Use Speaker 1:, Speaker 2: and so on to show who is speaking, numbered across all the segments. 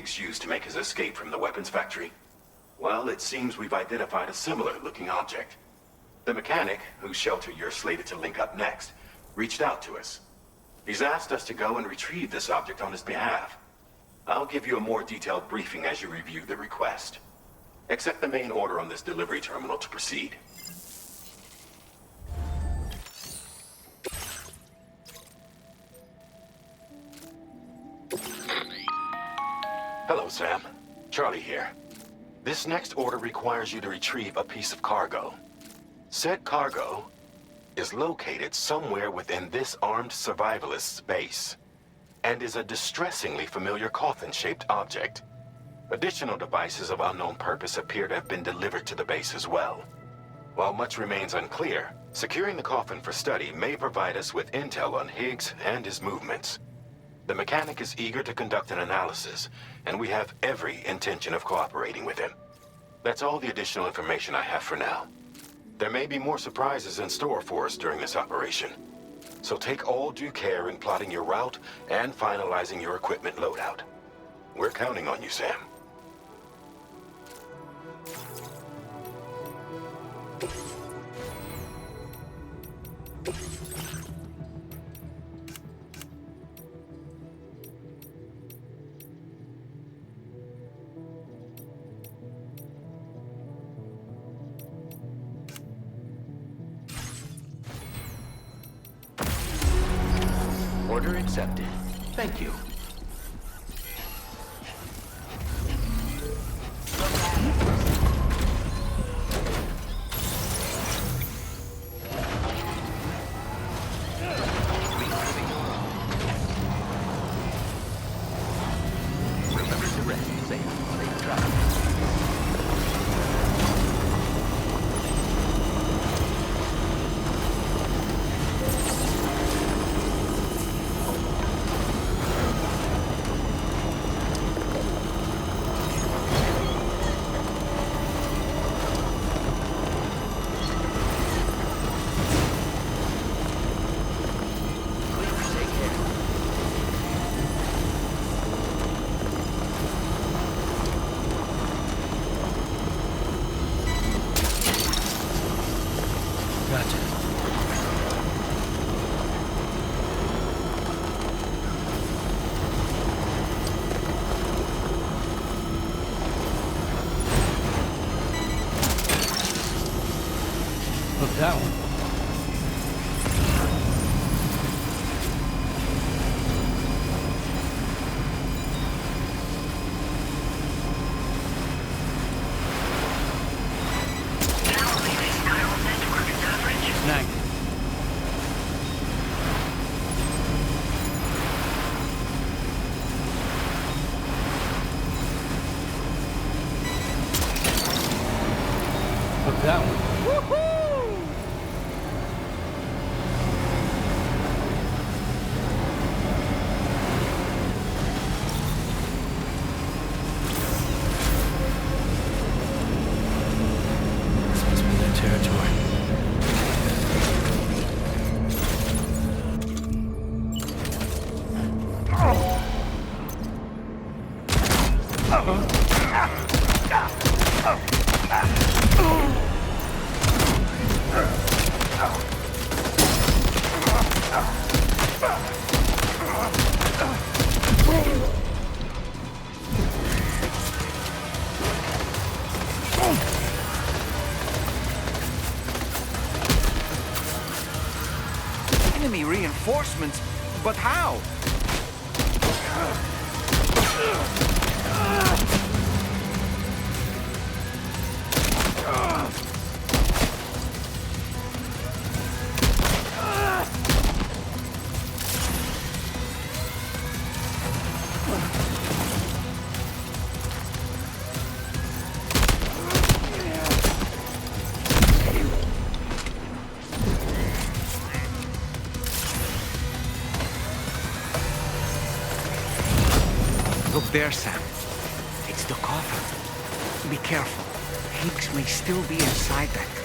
Speaker 1: Higgs used to make his escape from the weapons factory? Well, it seems we've identified a similar-looking object. The mechanic, whose shelter you're slated to link up next, reached out to us. He's asked us to go and retrieve this object on his behalf. I'll give you a more detailed briefing as you review the request. Accept the main order on this delivery terminal to proceed. Hello, Sam. Charlie here. This next order requires you to retrieve a piece of cargo. Said cargo is located somewhere within this armed survivalist's base, and is a distressingly familiar coffin-shaped object. Additional devices of unknown purpose appear to have been delivered to the base as well. While much remains unclear, securing the coffin for study may provide us with intel on Higgs and his movements. The mechanic is eager to conduct an analysis, and we have every intention of cooperating with him. That's all the additional information I have for now. There may be more surprises in store for us during this operation, so take all due care in plotting your route and finalizing your equipment loadout. We're counting on you, Sam.
Speaker 2: Order accepted. Thank you. Remember to rest safe. Safe travel.
Speaker 3: That one. Snag. Look that one.
Speaker 4: Enemy reinforcements, but how? Look there, Sam. It's the coffin. Be careful. Higgs may still be inside that thing.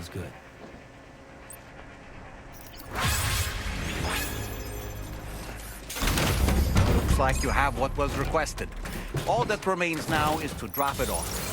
Speaker 3: feels good.
Speaker 4: Looks like you have what was requested. All that remains now is to drop it off.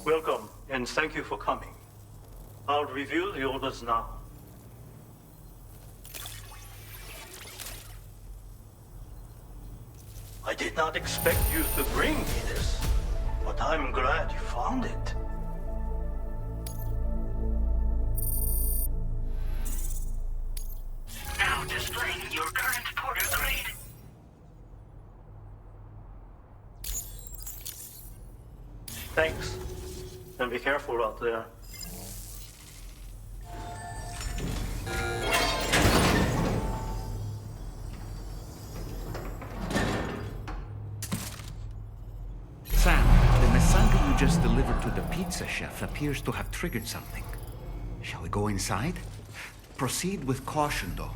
Speaker 5: Welcome, and thank you for coming. I'll reveal the orders now. I did not expect you to bring me this, but I'm glad you found it.
Speaker 6: Now displaying your current porter grade.
Speaker 5: Thanks, and be careful out there.
Speaker 4: Sam, the mesanga you just delivered to the pizza chef appears to have triggered something. Shall we go inside? Proceed with caution, though.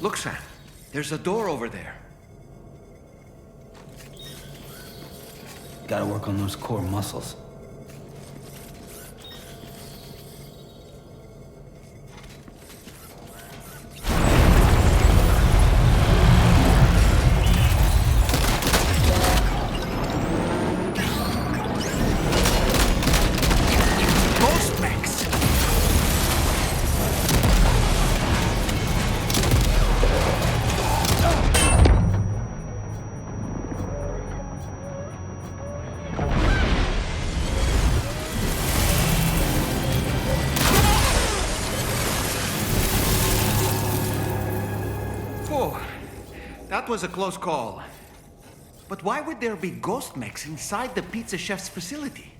Speaker 4: Look, Sam. There's a door over there.
Speaker 3: Gotta work on those core muscles.
Speaker 4: Ghost mechs! Whoa, that was a close call. But why would there be ghost mechs inside the pizza chef's facility?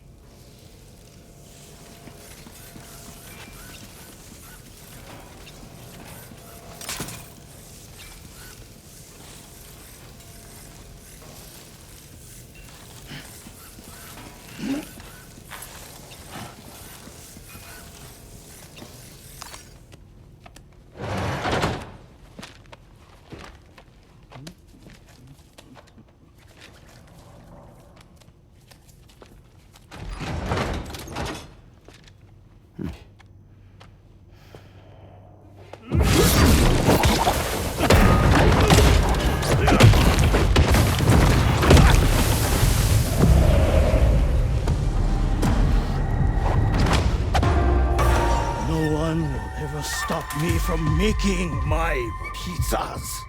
Speaker 5: No one will ever stop me from making my pizzas.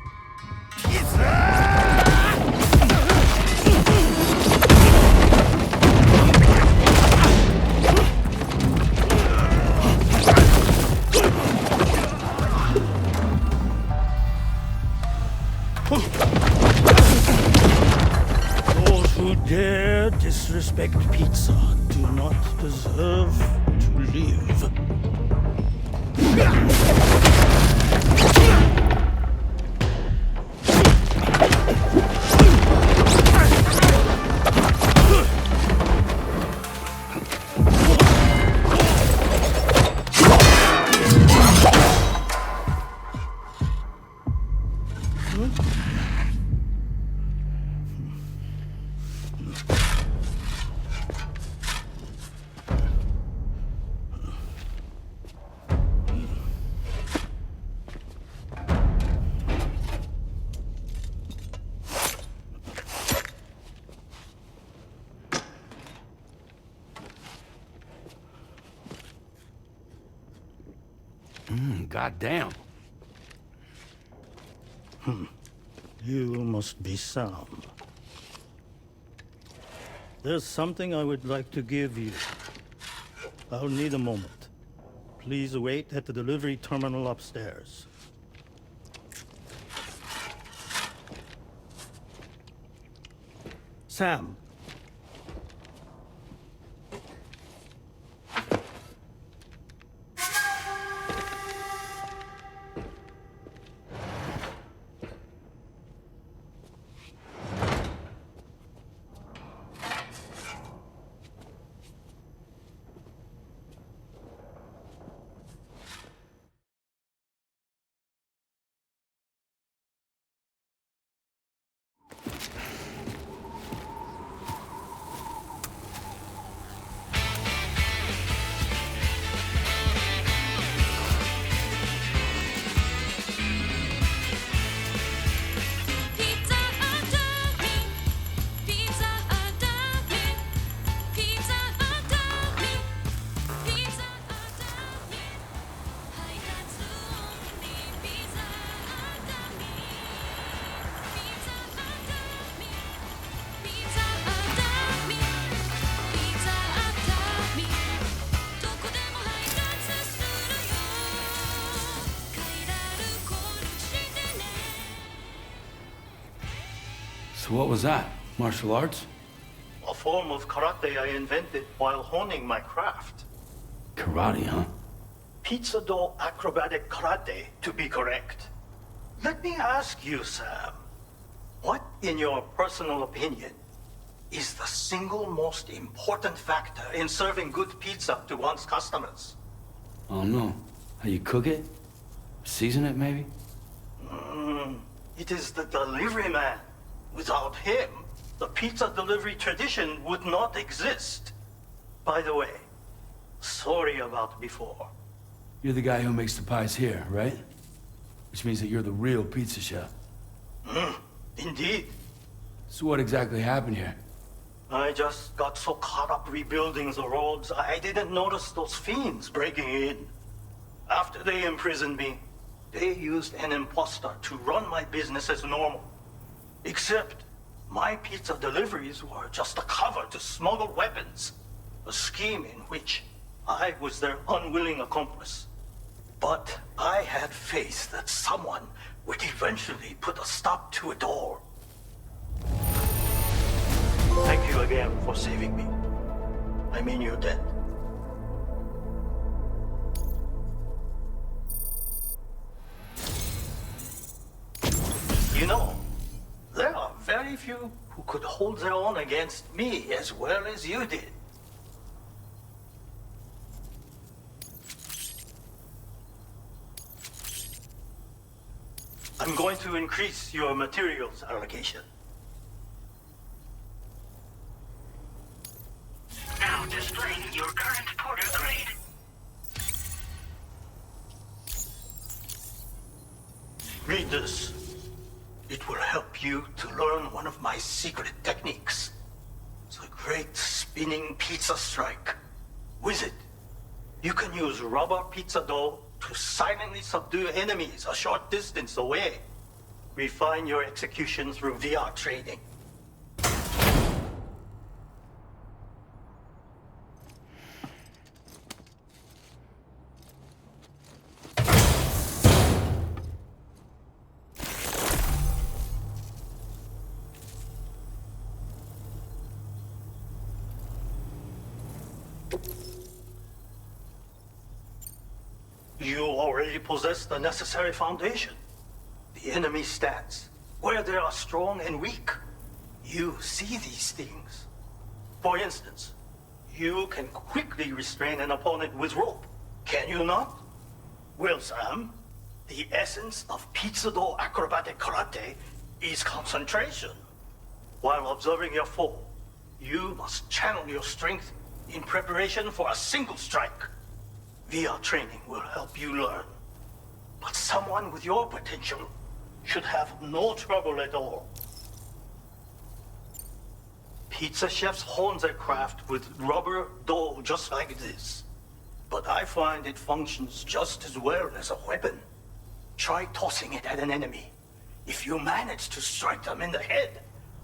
Speaker 5: Those who dare disrespect pizza do not deserve to live.
Speaker 3: Goddamn.
Speaker 5: You must be Sam. There's something I would like to give you. I'll need a moment. Please wait at the delivery terminal upstairs. Sam.
Speaker 3: So what was that? Martial arts?
Speaker 5: A form of karate I invented while honing my craft.
Speaker 3: Karate, huh?
Speaker 5: Pizza dough acrobatic karate, to be correct. Let me ask you, Sam. What, in your personal opinion, is the single most important factor in serving good pizza to one's customers?
Speaker 3: I don't know. How you cook it? Season it, maybe?
Speaker 5: It is the delivery man. Without him, the pizza delivery tradition would not exist. By the way, sorry about before.
Speaker 3: You're the guy who makes the pies here, right? Which means that you're the real pizza chef.
Speaker 5: Indeed.
Speaker 3: So what exactly happened here?
Speaker 5: I just got so caught up rebuilding the roads, I didn't notice those fiends breaking in. After they imprisoned me, they used an imposter to run my business as normal. Except, my pizza deliveries were just a cover to smuggle weapons. A scheme in which I was their unwilling accomplice. But I had faith that someone would eventually put a stop to it all. Thank you again for saving me. I mean your debt. You know, there are very few who could hold their own against me as well as you did. I'm going to increase your materials allocation.
Speaker 6: Now displaying your current porter grade.
Speaker 5: Read this. It will help you to learn one of my secret techniques. The Great Spinning Pizza Strike. With it, you can use rubber pizza dough to silently subdue enemies a short distance away. Refine your execution through VR training. You already possess the necessary foundation. The enemy's stats, where they are strong and weak. You see these things. For instance, you can quickly restrain an opponent with rope, can you not? Well, Sam, the essence of pizza dough acrobatic karate is concentration. While observing your foe, you must channel your strength in preparation for a single strike. VR training will help you learn. But someone with your potential should have no trouble at all. Pizza chefs hone their craft with rubber dough just like this. But I find it functions just as well as a weapon. Try tossing it at an enemy. If you manage to strike them in the head,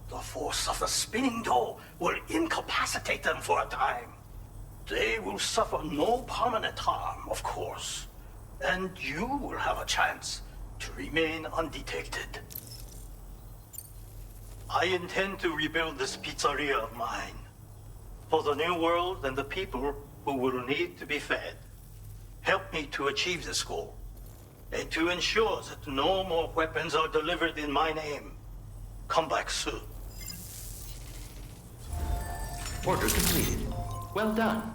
Speaker 5: the force of the spinning dough will incapacitate them for a time. They will suffer no permanent harm, of course. And you will have a chance to remain undetected. I intend to rebuild this pizzeria of mine. For the new world and the people who will need to be fed. Help me to achieve this goal. And to ensure that no more weapons are delivered in my name. Come back soon.
Speaker 2: Order completed. Well done.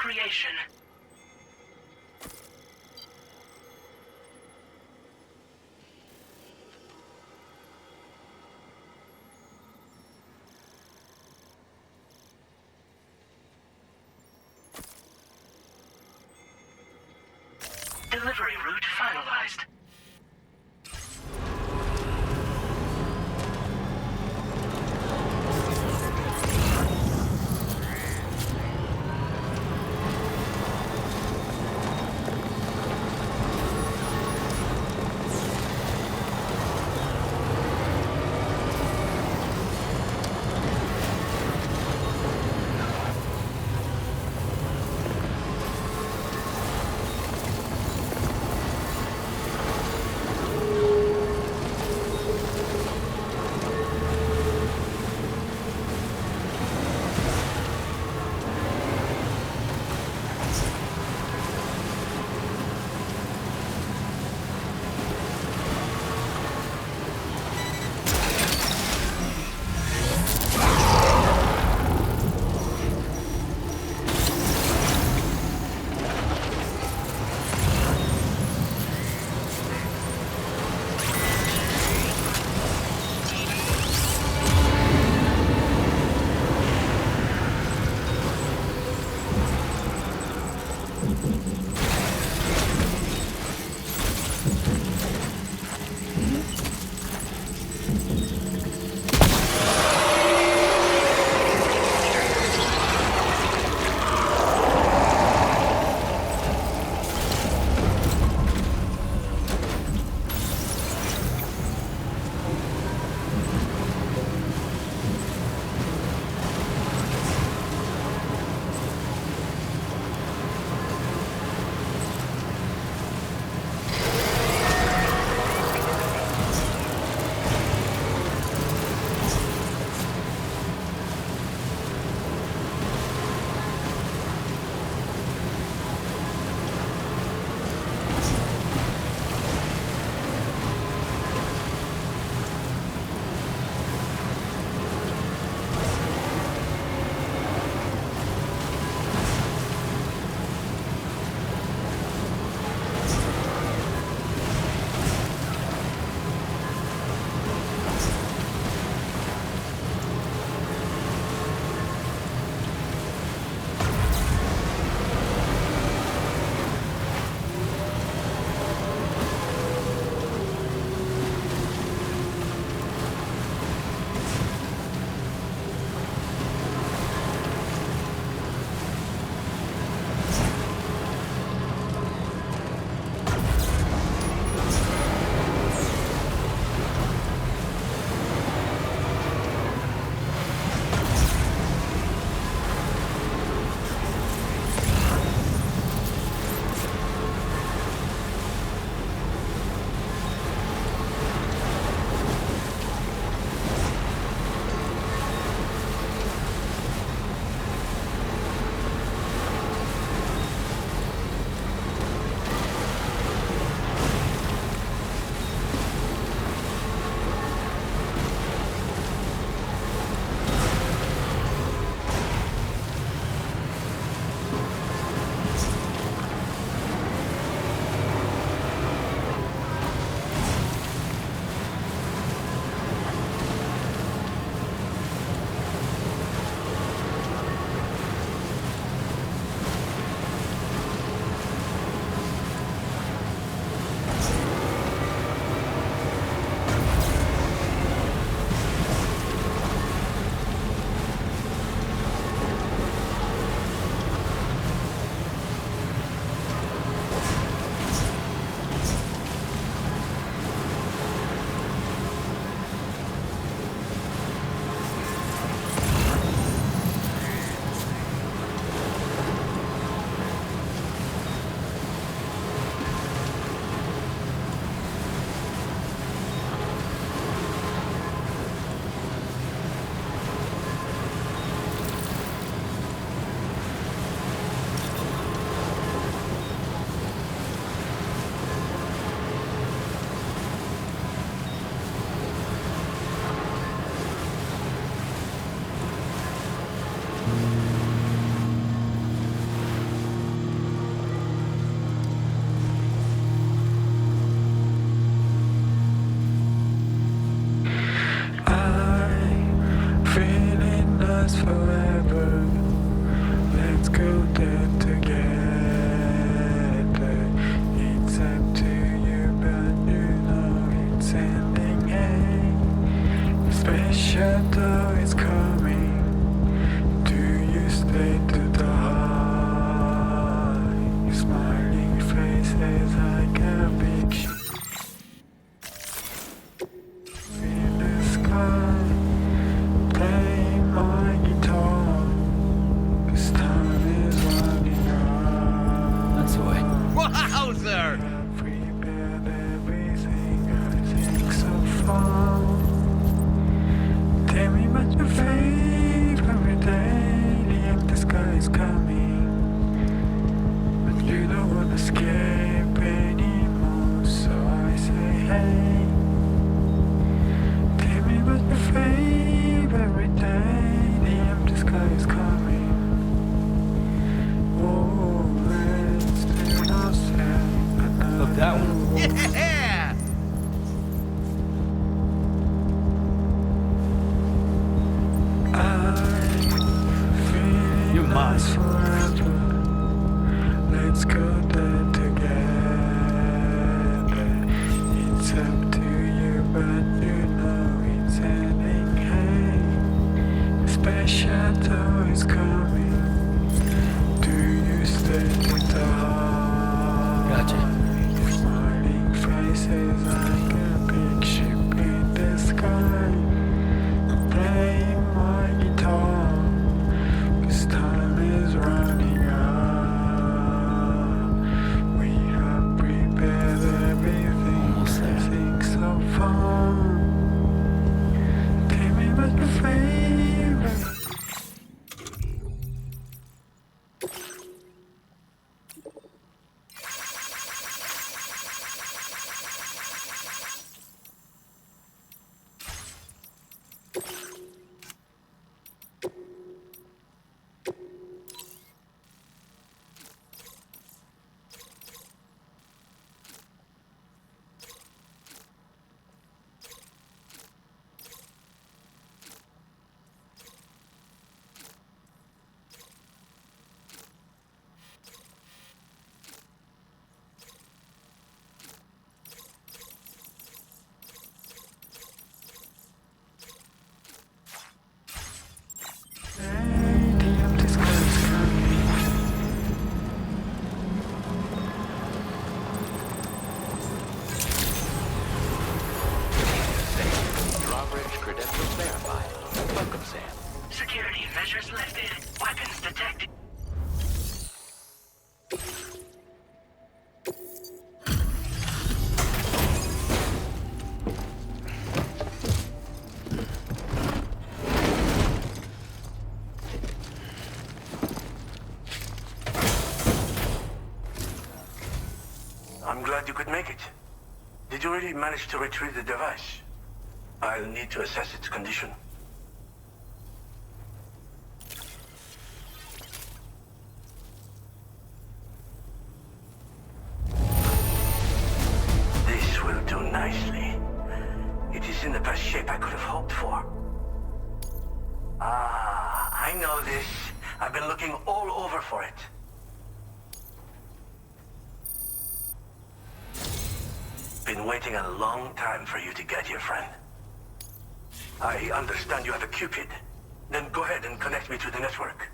Speaker 6: creation. Delivery route finalized.
Speaker 7: escape anymore, so I say hey. Tell me about your fave every day. The empty sky is coming. Oh, let's take ourselves.
Speaker 3: Look, that one.
Speaker 4: Yeah!
Speaker 3: You're mine.
Speaker 7: Forever. Let's go there together. It's up to you, but you know it's ending. Hey, special toy is coming. Do you stay with the heart?
Speaker 3: Gotcha.
Speaker 7: Smiling faces like a big ship in the sky. I'm playing my guitar. Cause time is running out. We have prepared everything.
Speaker 3: Almost there.
Speaker 7: Everything so far. Tell me about your favorite.
Speaker 2: Drawbridge credentials verified. Welcome, Sam.
Speaker 6: Security measures lifted. Weapons detected.
Speaker 8: I'm glad you could make it. Did you really manage to retrieve the device? I'll need to assess its condition. This will do nicely. It is in the best shape I could have hoped for. Ah, I know this. I've been looking all over for it. Been waiting a long time for you to get here, friend. I understand you have a Cupid. Then go ahead and connect me to the network.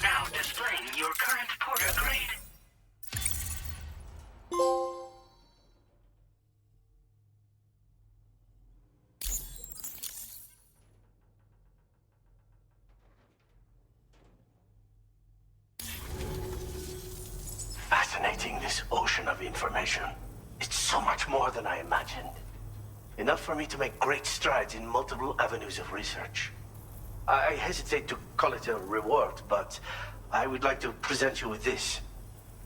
Speaker 6: Now displaying your current porter grade.
Speaker 8: Fascinating, this ocean of information. It's so much more than I imagined. Enough for me to make great strides in multiple avenues of research. I hesitate to call it a reward, but I would like to present you with this.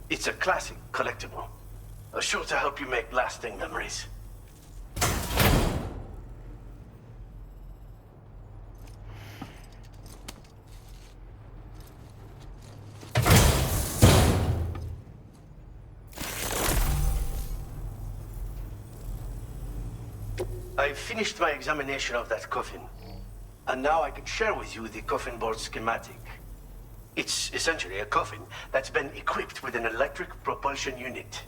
Speaker 8: It's a classic collectible, sure to help you make lasting memories. I finished my examination of that coffin, and now I can share with you the coffin board schematic. It's essentially a coffin that's been equipped with an electric propulsion unit.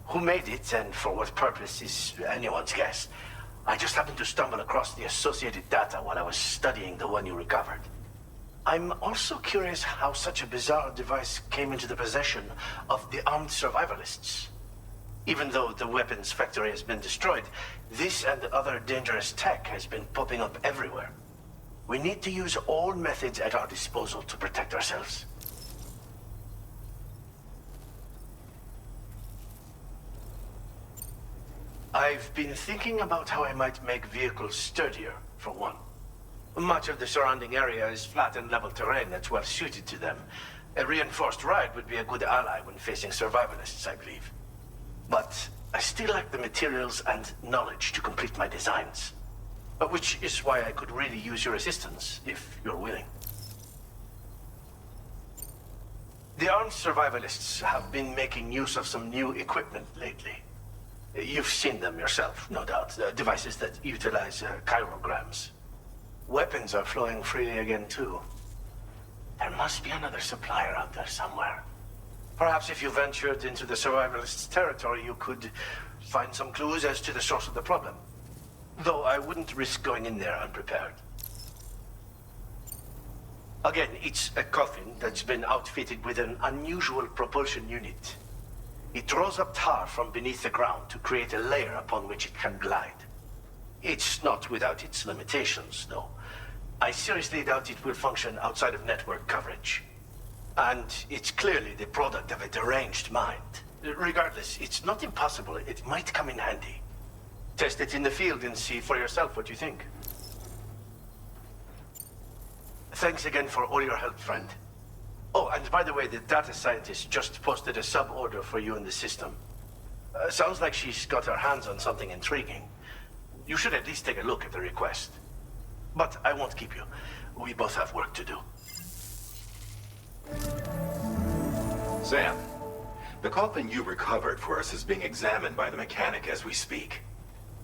Speaker 8: Who made it and for what purpose is anyone's guess. I just happened to stumble across the associated data while I was studying the one you recovered. I'm also curious how such a bizarre device came into the possession of the armed survivalists. Even though the weapons factory has been destroyed, this and other dangerous tech has been popping up everywhere. We need to use all methods at our disposal to protect ourselves. I've been thinking about how I might make vehicles sturdier, for one. Much of the surrounding area is flat and level terrain that's well suited to them. A reinforced ride would be a good ally when facing survivalists, I believe. But I still lack the materials and knowledge to complete my designs. Which is why I could really use your assistance, if you're willing. The armed survivalists have been making use of some new equipment lately. You've seen them yourself, no doubt. Devices that utilize chirograms. Weapons are flowing freely again, too. There must be another supplier out there somewhere. Perhaps if you ventured into the survivalists' territory, you could find some clues as to the source of the problem. Though I wouldn't risk going in there unprepared. Again, it's a coffin that's been outfitted with an unusual propulsion unit. It draws up tar from beneath the ground to create a layer upon which it can glide. It's not without its limitations, though. I seriously doubt it will function outside of network coverage. And it's clearly the product of a deranged mind. Regardless, it's not impossible. It might come in handy. Test it in the field and see for yourself what you think. Thanks again for all your help, friend. Oh, and by the way, the data scientist just posted a sub-order for you in the system. Sounds like she's got her hands on something intriguing. You should at least take a look at the request. But I won't keep you. We both have work to do.
Speaker 1: Sam, the coffin you recovered for us is being examined by the mechanic as we speak.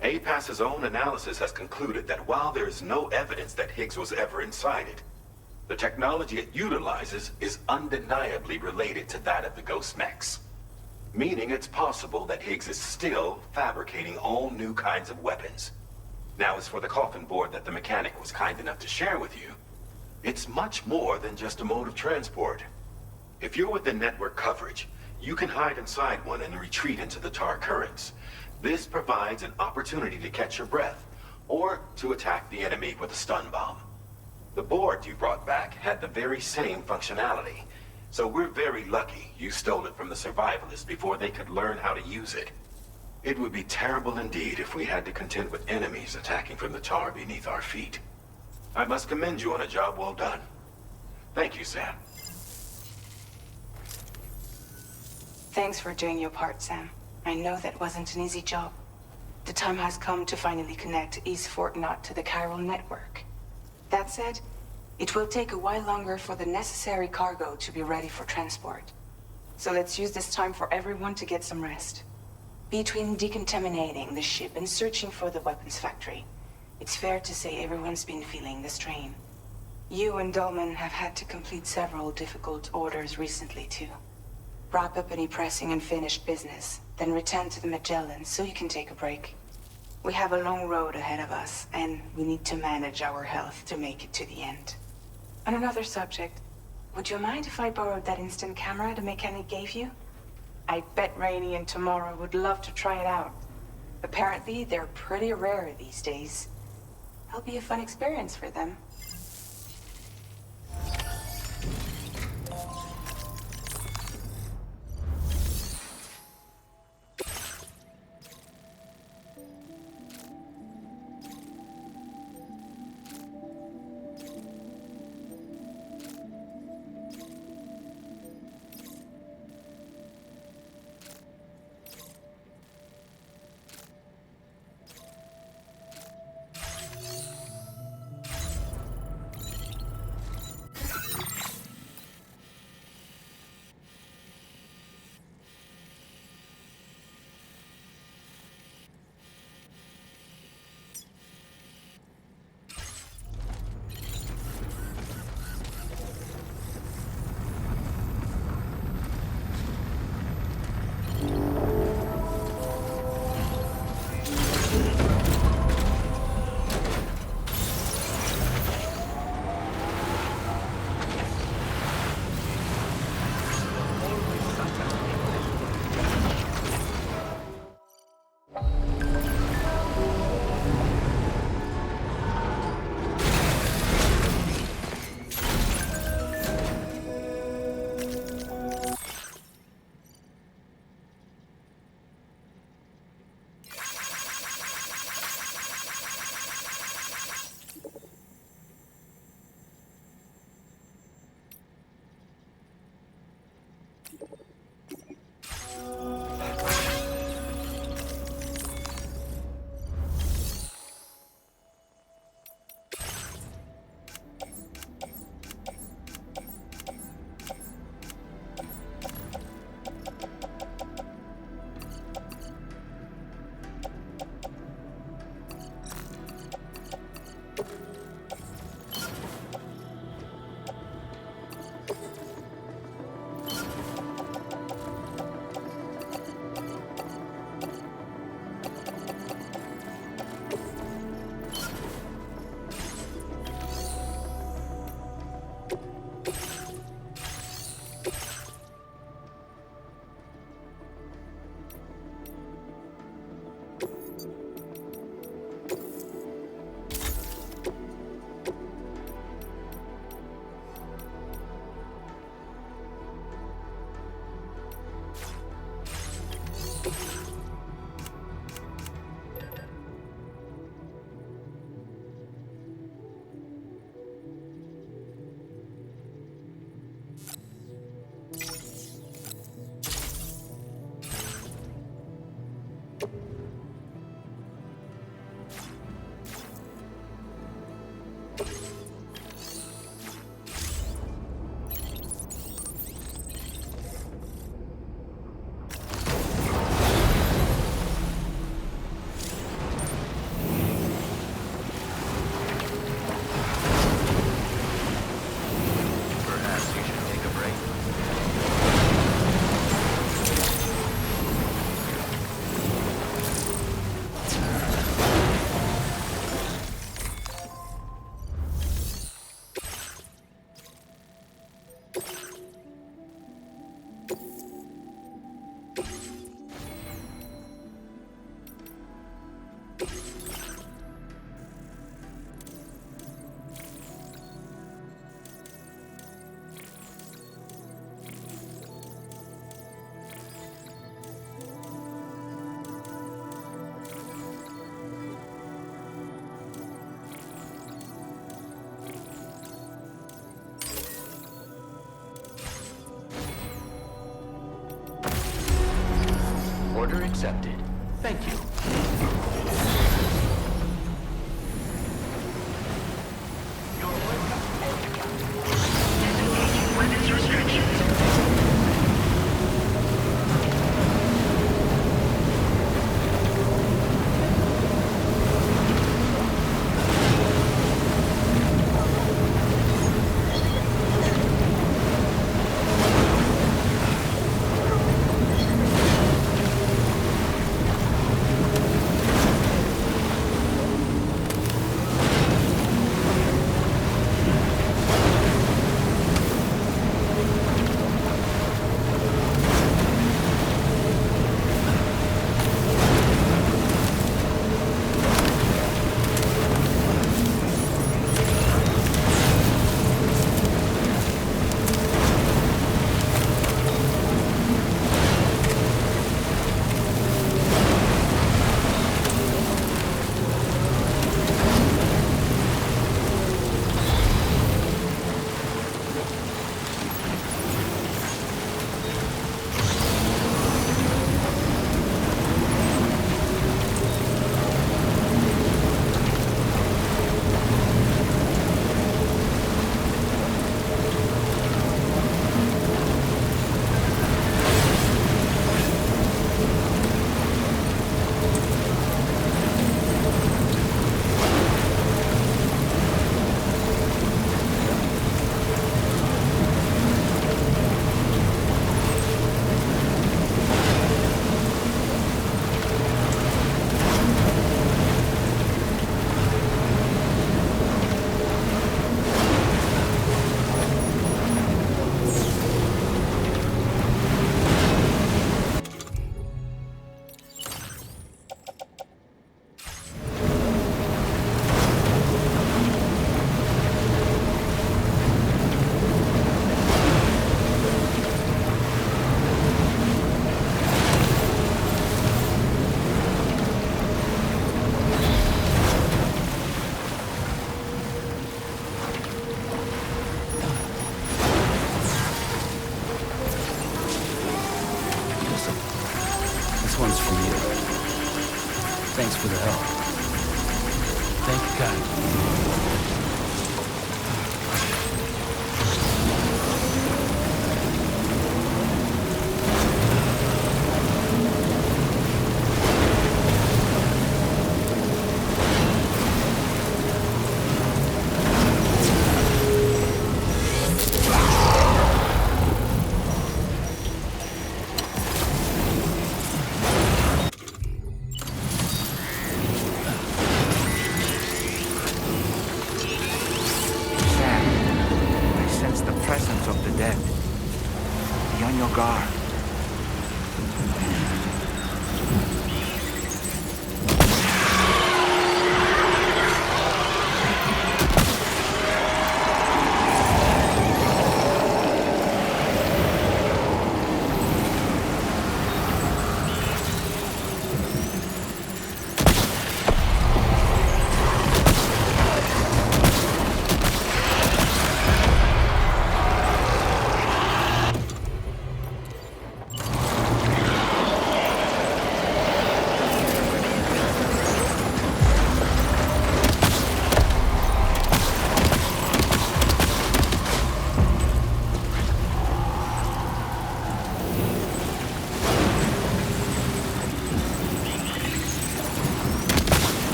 Speaker 1: APAS's own analysis has concluded that while there is no evidence that Higgs was ever inside it, the technology it utilizes is undeniably related to that of the Ghost Mechs. Meaning it's possible that Higgs is still fabricating all new kinds of weapons. Now, as for the coffin board that the mechanic was kind enough to share with you, it's much more than just a mode of transport. If you're within network coverage, you can hide inside one and retreat into the tar currents. This provides an opportunity to catch your breath, or to attack the enemy with a stun bomb. The board you brought back had the very same functionality, so we're very lucky you stole it from the survivalists before they could learn how to use it. It would be terrible indeed if we had to contend with enemies attacking from the tar beneath our feet. I must commend you on a job well done. Thank you, Sam.
Speaker 9: Thanks for doing your part, Sam. I know that wasn't an easy job. The time has come to finally connect East Fort Knot to the chiral network. That said, it will take a while longer for the necessary cargo to be ready for transport. So let's use this time for everyone to get some rest. Between decontaminating the ship and searching for the weapons factory, it's fair to say everyone's been feeling the strain. You and Dolman have had to complete several difficult orders recently, too. Wrap up any pressing and finished business, then return to the Magellan so you can take a break. We have a long road ahead of us, and we need to manage our health to make it to the end. On another subject, would you mind if I borrowed that instant camera the mechanic gave you? I bet Rainey and Tamara would love to try it out. Apparently, they're pretty rare these days. It'll be a fun experience for them.
Speaker 2: Order accepted. Thank you.
Speaker 6: Weapons restrictions.
Speaker 4: on your guard.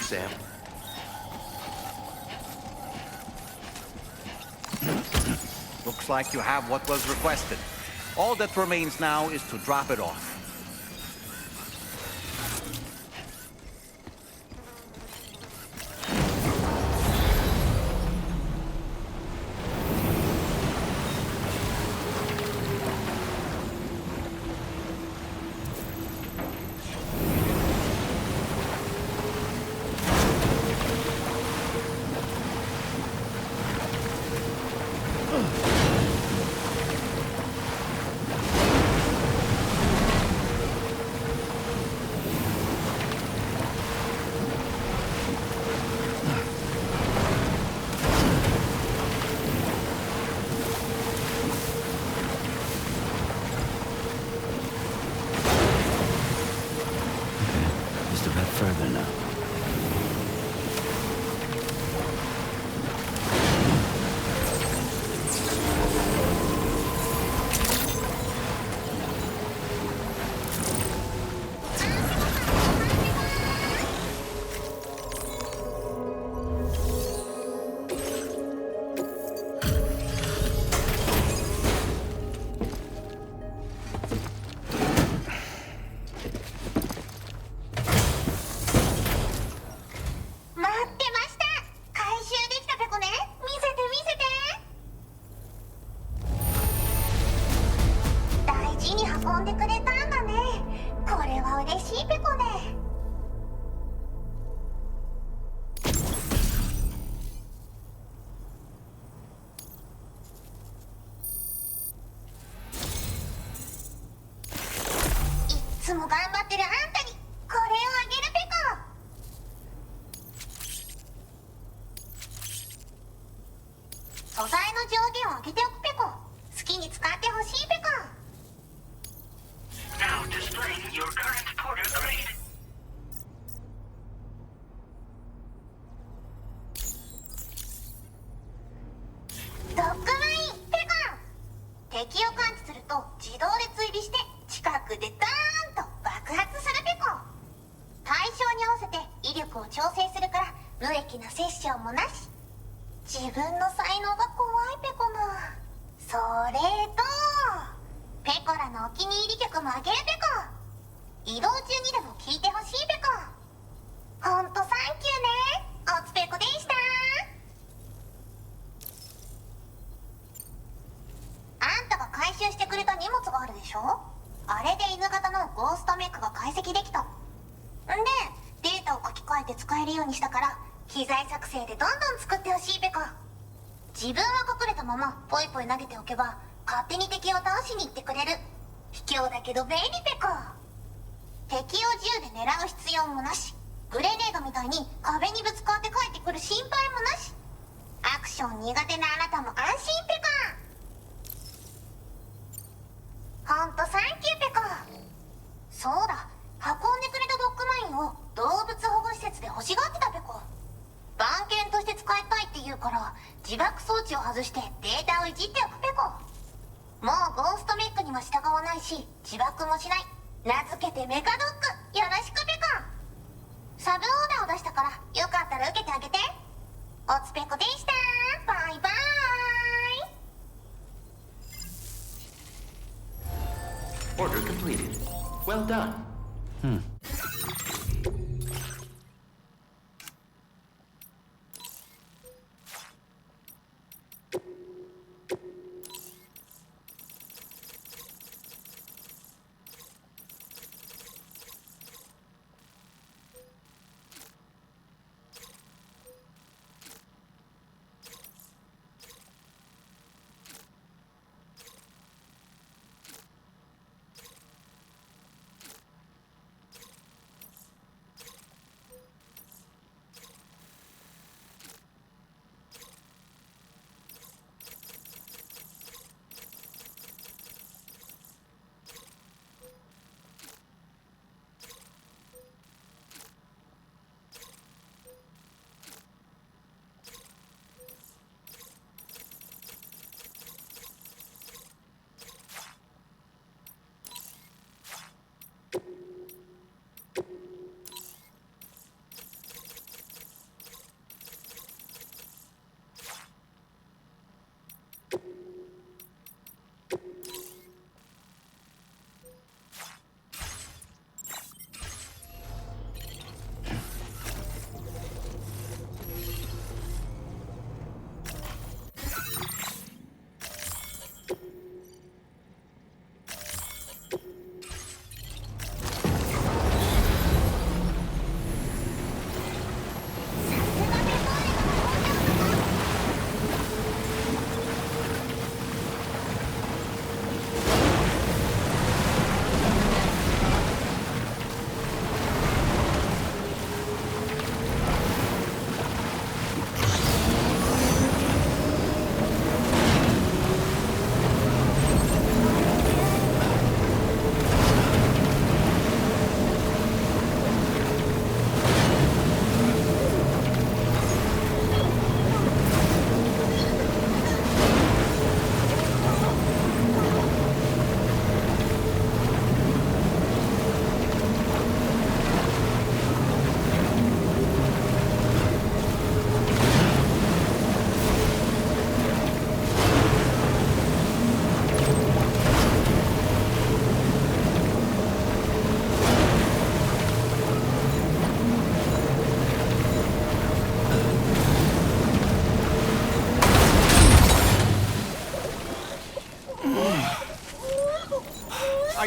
Speaker 2: Sam.
Speaker 4: Looks like you have what was requested. All that remains now is to drop it off.
Speaker 3: Further now.
Speaker 10: つも頑張ってるあんたにこれをあげるペコ。素材の上限を上げておくペコ。好きに使ってほしいペコ。
Speaker 6: Now displaying your current porter grade.
Speaker 10: ドッグマインペコ。敵を感知すると自動で追尾して近くでダーンと爆発するペコ。対象に合わせて威力を調整するから無益なセッションもなし。自分の才能が怖いペコな。それとペコらのお気に入り曲もあげるペコ。移動中にでも聴いてほしいペコ。ほんとサンキューね。おつペコでした。あんたが回収してくれた荷物があるでしょ。あれで犬型のゴーストメックが解析できたんで、データを書き換えて使えるようにしたから、機材作成でどんどん作ってほしいペコ。自分は隠れたままポイポイ投げておけば勝手に敵を倒しに行ってくれる。卑怯だけど便利ペコ。敵を銃で狙う必要もなし。グレネードみたいに壁にぶつかって帰ってくる心配もなし。アクション苦手なあなたも安心ペコ。ほんとサンキューペコ。そうだ、運んでくれたドッグマインを動物保護施設で欲しがってたペコ。番犬として使いたいって言うから自爆装置を外してデータをいじっておくペコ。もうゴーストメックには従わないし自爆もしない。名付けてメカドッグよろしくペコ。サブオーダーを出したからよかったら受けてあげて。おつペコでした。バイバーイ。
Speaker 2: Order completed. Well done.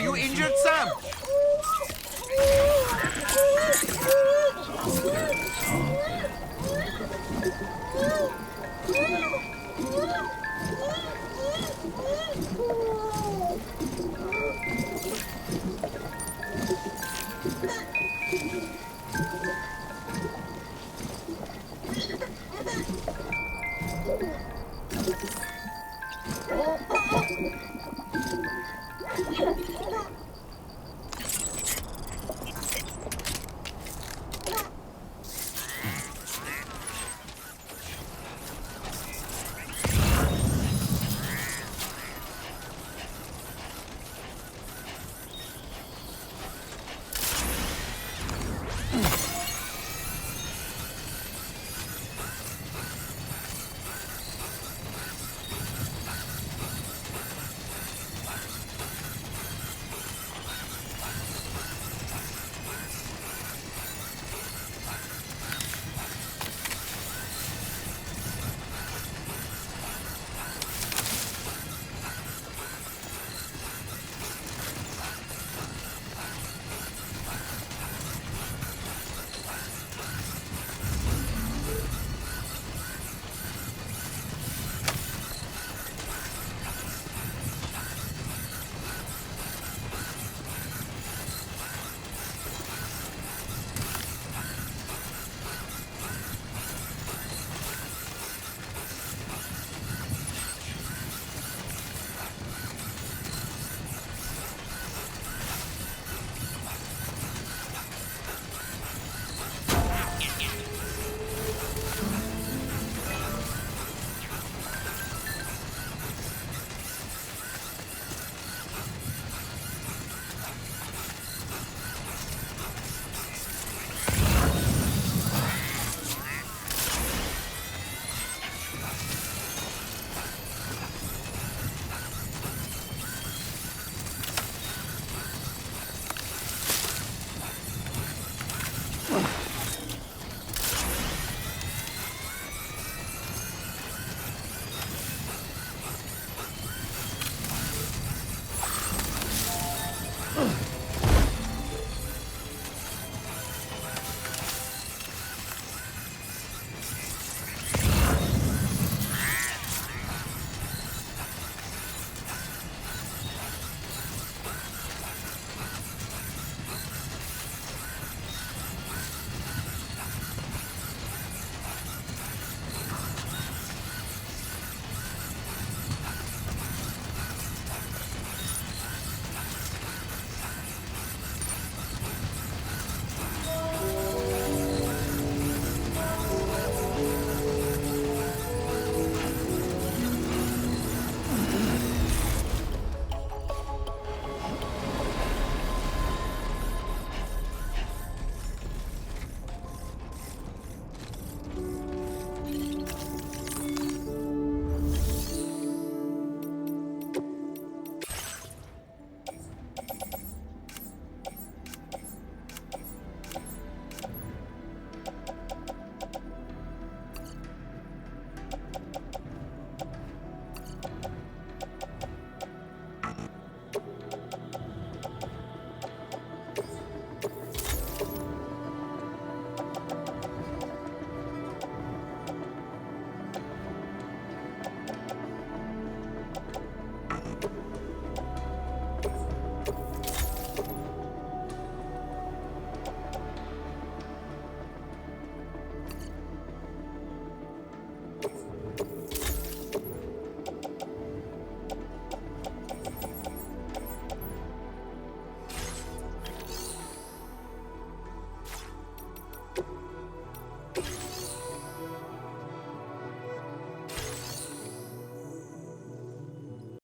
Speaker 4: Are you injured, Sam?